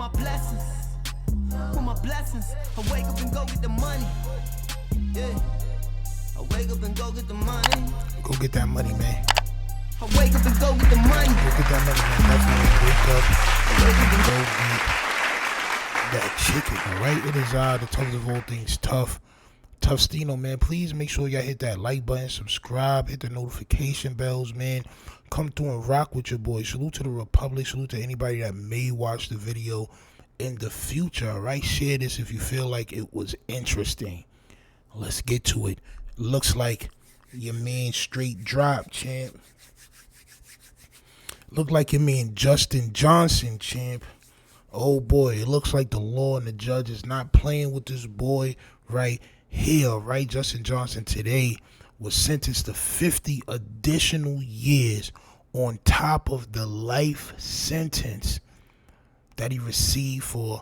my blessings. With my blessings. I wake up and go get the money. Yeah. I wake up and go get the money. Go get that money, man. I wake up and go get the money. Go get that money, man. Definitely wake up and go get that chicken, all right? It is the toughest of all things tough. Tough Stino, man. Please make sure y'all hit that like button, subscribe, hit the notification bells, man. Come through and rock with your boy. Salute to the Republic. Salute to anybody that may watch the video in the future, all right? Share this if you feel like it was interesting. Let's get to it. Looks like your man straight dropped, champ. Look like your man Justin Johnson, champ. Oh boy, it looks like the law and the judge is not playing with this boy right here, right? Justin Johnson today was sentenced to 50 additional years on top of the life sentence that he received for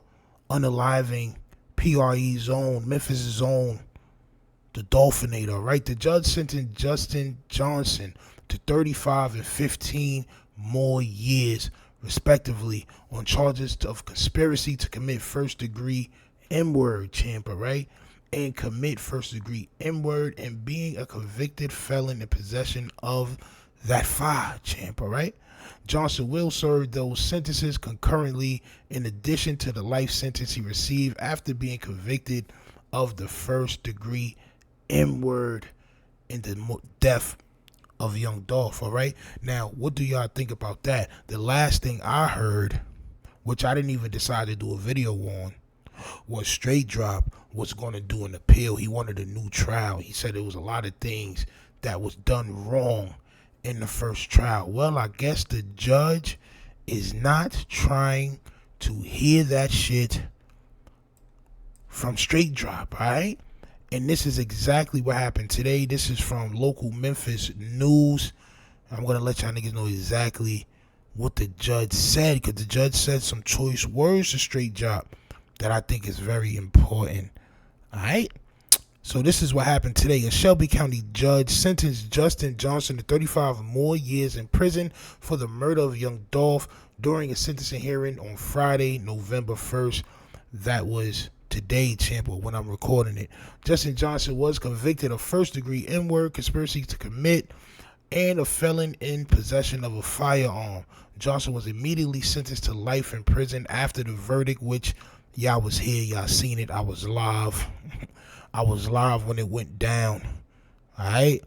unaliving PRE's own, Memphis' own, the Dolphinator, right? The judge sentenced Justin Johnson to 35 and 15 more years, respectively, on charges of conspiracy to commit first-degree M-word, champ, right? And commit first-degree M-word and being a convicted felon in possession of that fire, champ, right? Johnson will serve those sentences concurrently in addition to the life sentence he received after being convicted of the first-degree M-word in the death of young Dolph, all right? Now, what do y'all think about that? The last thing I heard, which I didn't even decide to do a video on, was Straight Drop was going to do an appeal. He wanted a new trial. He said there was a lot of things that was done wrong in the first trial. Well, I guess the judge is not trying to hear that shit from Straight Drop, all right? And this is exactly what happened today. This is from local Memphis news. I'm going to let y'all niggas know exactly what the judge said, because the judge said some choice words to Straight Drop that I think is very important. All right? So this is what happened today. A Shelby County judge sentenced Justin Johnson to 35 more years in prison for the murder of young Dolph during a sentencing hearing on Friday, November 1st. That was today, champ, or when I'm recording it. Justin Johnson was convicted of first-degree M-word, conspiracy to commit, and a felon in possession of a firearm. Johnson was immediately sentenced to life in prison after the verdict, which y'all was here, y'all seen it. I was live. I was live when it went down. All right?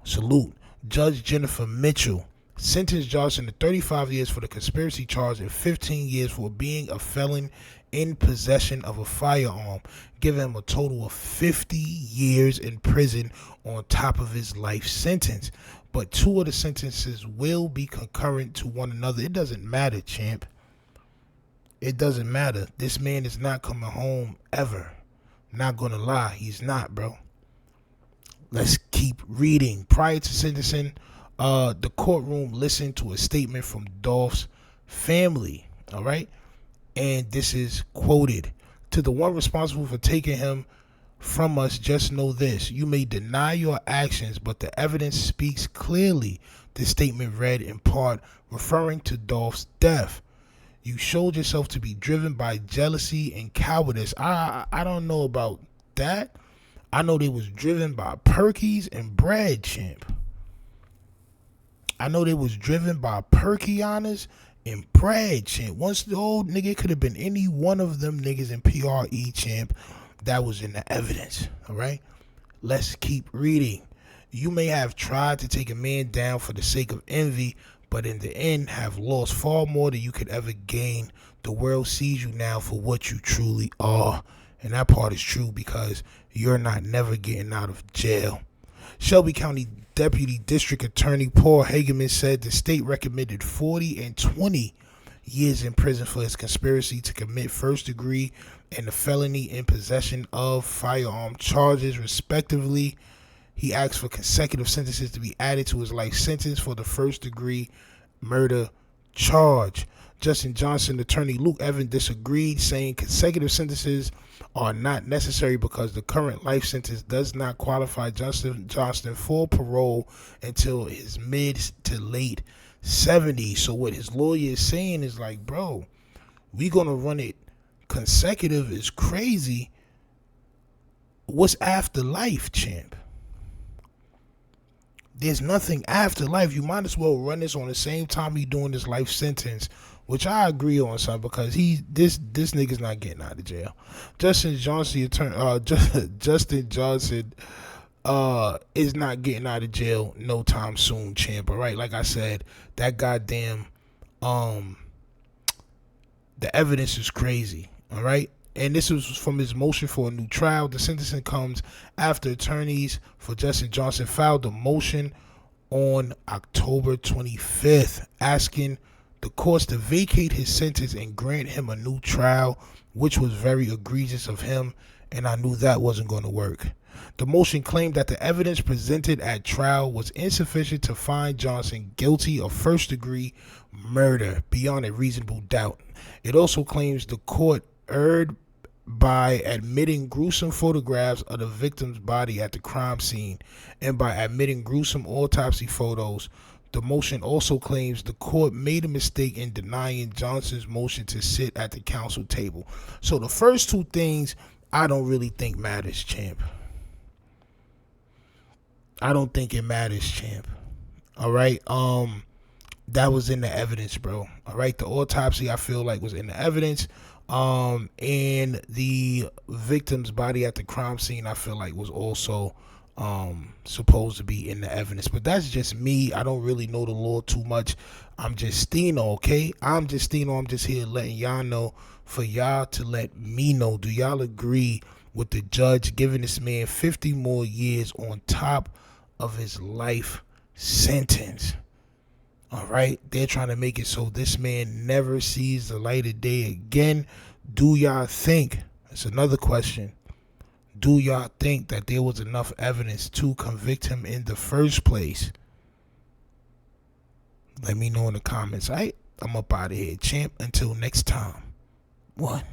Salute. Judge Jennifer Mitchell sentenced Johnson to 35 years for the conspiracy charge and 15 years for being a felon in possession of a firearm, giving him a total of 50 years in prison on top of his life sentence. But two of the sentences will be concurrent to one another. It doesn't matter, champ. It doesn't matter. This man is not coming home ever. Not gonna lie, he's not, bro. Let's keep reading. Prior to sentencing, the courtroom listened to a statement from Dolph's family, all right? And this is quoted. To the one responsible for taking him from us, just know this. You may deny your actions, but the evidence speaks clearly. This statement read in part, referring to Dolph's death. You showed yourself to be driven by jealousy and cowardice. I don't know about that. I know they was driven by Perkies and bread, champ. I know they was driven by Perky honors and bread, champ. Once the old nigga could have been any one of them niggas in PRE, champ. That was in the evidence, all right? Let's keep reading. You may have tried to take a man down for the sake of envy, but in the end have lost far more than you could ever gain. The world sees you now for what you truly are. And that part is true because you're not never getting out of jail. Shelby County Deputy District Attorney Paul Hageman said the state recommended 40 and 20 years in prison for his conspiracy to commit first degree and a felony in possession of firearm charges, respectively. He asked for consecutive sentences to be added to his life sentence for the first degree murder charge. Justin Johnson attorney Luke Evans disagreed, saying consecutive sentences are not necessary because the current life sentence does not qualify Justin Johnson for parole until his mid to late 70s. So what his lawyer is saying is like, bro, we gonna run it consecutive is crazy. What's after life, champ? There's nothing after life. You might as well run this on the same time you doing this life sentence, which I agree on, son, because this nigga's not getting out of jail. Justin Johnson Justin Johnson is not getting out of jail no time soon, champ. All right, like I said, that goddamn the evidence is crazy. All right. And this was from his motion for a new trial. The sentencing comes after attorneys for Justin Johnson filed a motion on October 25th asking the courts to vacate his sentence and grant him a new trial, which was very egregious of him, and I knew that wasn't going to work. The motion claimed that the evidence presented at trial was insufficient to find Johnson guilty of first-degree murder beyond a reasonable doubt. It also claims the court erred by admitting gruesome photographs of the victim's body at the crime scene and by admitting gruesome autopsy photos. The motion also claims the court made a mistake in denying Johnson's motion to sit at the counsel table. So the first two things I don't really think matters, champ. I don't think it matters, champ. All right. That was in the evidence, bro. All right. The autopsy, I feel like, was in the evidence. And the victim's body at the crime scene, I feel like, was also supposed to be in the evidence. But that's just me. I don't really know the law too much. I'm just Stino, okay? I'm just Stino. I'm just here letting y'all know, for y'all to let me know. Do y'all agree with the judge giving this man 50 more years on top of his life sentence? All right, they're trying to make it so this man never sees the light of day again. Do y'all think, that's another question, do y'all think that there was enough evidence to convict him in the first place? Let me know in the comments. All right, I'm up out of here, champ. Until next time. 1.